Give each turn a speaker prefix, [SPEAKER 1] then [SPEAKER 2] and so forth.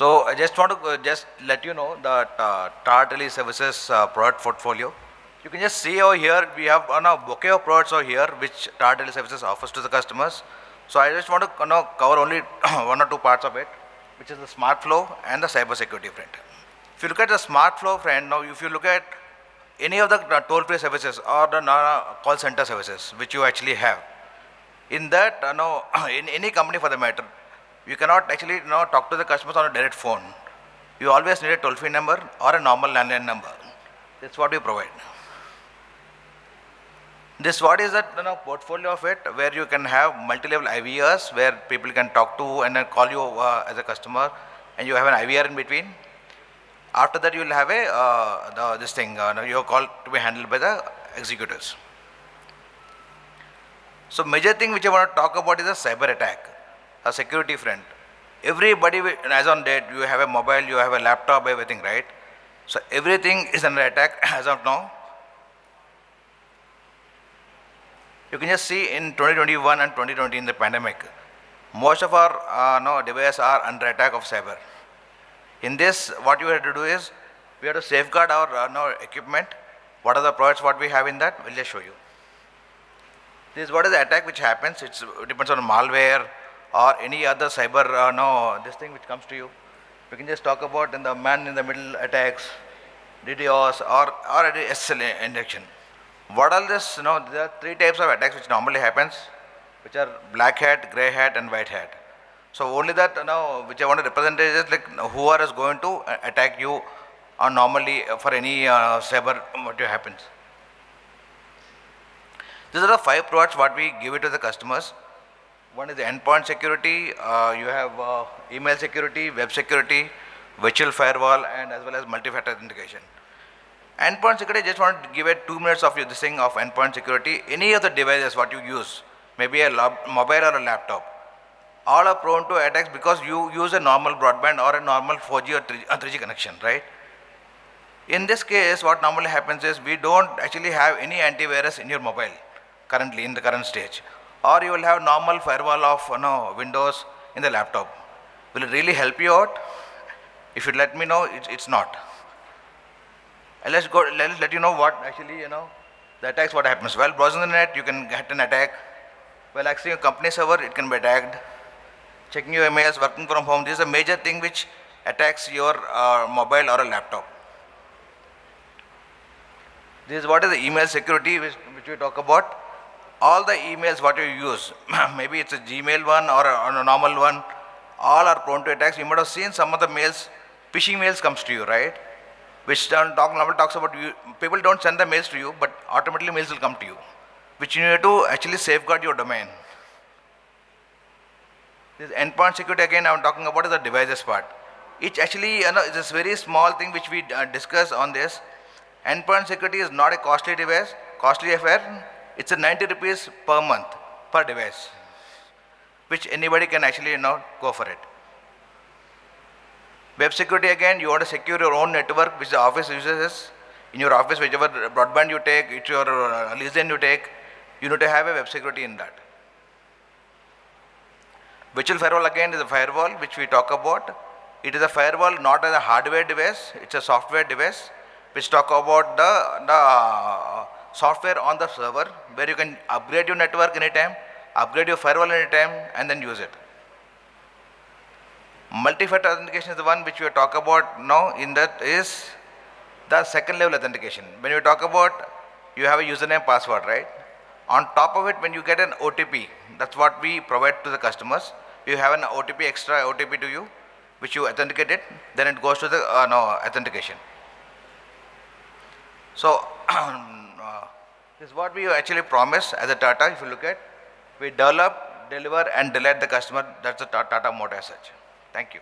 [SPEAKER 1] So I just want to just let you know that Tata Teleservices product portfolio. You can just see over here we have a bouquet of products over here which Tata Teleservices offers to the customers. So I just want to cover only one or two parts of it, which is the smart flow and the cyber security front. If you look at the smart flow front, now if you look at any of the toll-free services or the call center services which you actually have, in that in any company for the matter, you cannot actually talk to the customers on a direct phone. You always need a toll-free number or a normal landline number. That's what we provide. This what is that portfolio of it, where you can have multi-level IVRs where people can talk to and then call you as a customer, and you have an IVR in between. After that, you will have a this thing your call to be handled by the executives. So major thing which I want to talk about is a cyber attack, a security front. Everybody, as on date, you have a mobile, you have a laptop, everything, right? So everything is under attack as of now. You can just see in 2021 and 2020 in the pandemic, most of our devices are under attack of cyber. In this, what you have to do is, we have to safeguard our equipment. What are the products what we have in that? We'll just show you. This is what is the attack which happens. It depends on malware or any other cyber this thing which comes to you. We can just talk about in the man in the middle attacks, DDoS or any SSL injection. What all this? There are three types of attacks which normally happens, which are black hat, grey hat, and white hat. So only that which I want to represent is like who is going to attack you normally for any cyber what happens. These are the 5 products what we give it to the customers. One is the endpoint security, you have email security, web security, virtual firewall, and as well as multi-factor authentication. Endpoint security, just want to give it 2 minutes of this thing of endpoint security. Any of the devices what you use, maybe a mobile or a laptop, all are prone to attacks because you use a normal broadband or a normal 4G or 3G connection, right? In this case, what normally happens is we don't actually have any antivirus in your mobile currently in the current stage, or you will have normal firewall of Windows in the laptop. Will it really help you out? If you let me know, it's not. And let's let you know what actually the attacks what happens. While browsing the net, you can get an attack. While accessing a company server, it can be attacked. Checking your emails, working from home, this is a major thing which attacks your mobile or a laptop. This is what is the email security which we talk about. All the emails what you use, maybe it's a Gmail one or a normal one, all are prone to attacks. You might have seen some of the mails, phishing mails comes to you, right? Which normally talks about you. People don't send the mails to you, but automatically mails will come to you, which you need to actually safeguard your domain. This endpoint security again I am talking about is the devices part. It actually is this very small thing which we discuss on this. Endpoint security is not a costly device, costly affair. It's a 90 rupees per month per device, which anybody can actually go for it. Web security again, you want to secure your own network which the office uses. In your office, whichever broadband you take, which your LAN you take, you need to have a web security in that. Virtual firewall again is a firewall which we talk about. It is a firewall not as a hardware device, it's a software device which talk about the software on the server where you can upgrade your network anytime, upgrade your firewall anytime, and then use it. Multi-factor authentication is the one which we talk about now. In that is the second level authentication. When you talk about you have a username password, right? On top of it, when you get an OTP, that's what we provide to the customers. You have an OTP, extra OTP to you, which you authenticate it, then it goes to the authentication. So this is what we actually promise as a Tata. If you look at, we develop, deliver, and delight the customer. That's the Tata motto as such. Thank you.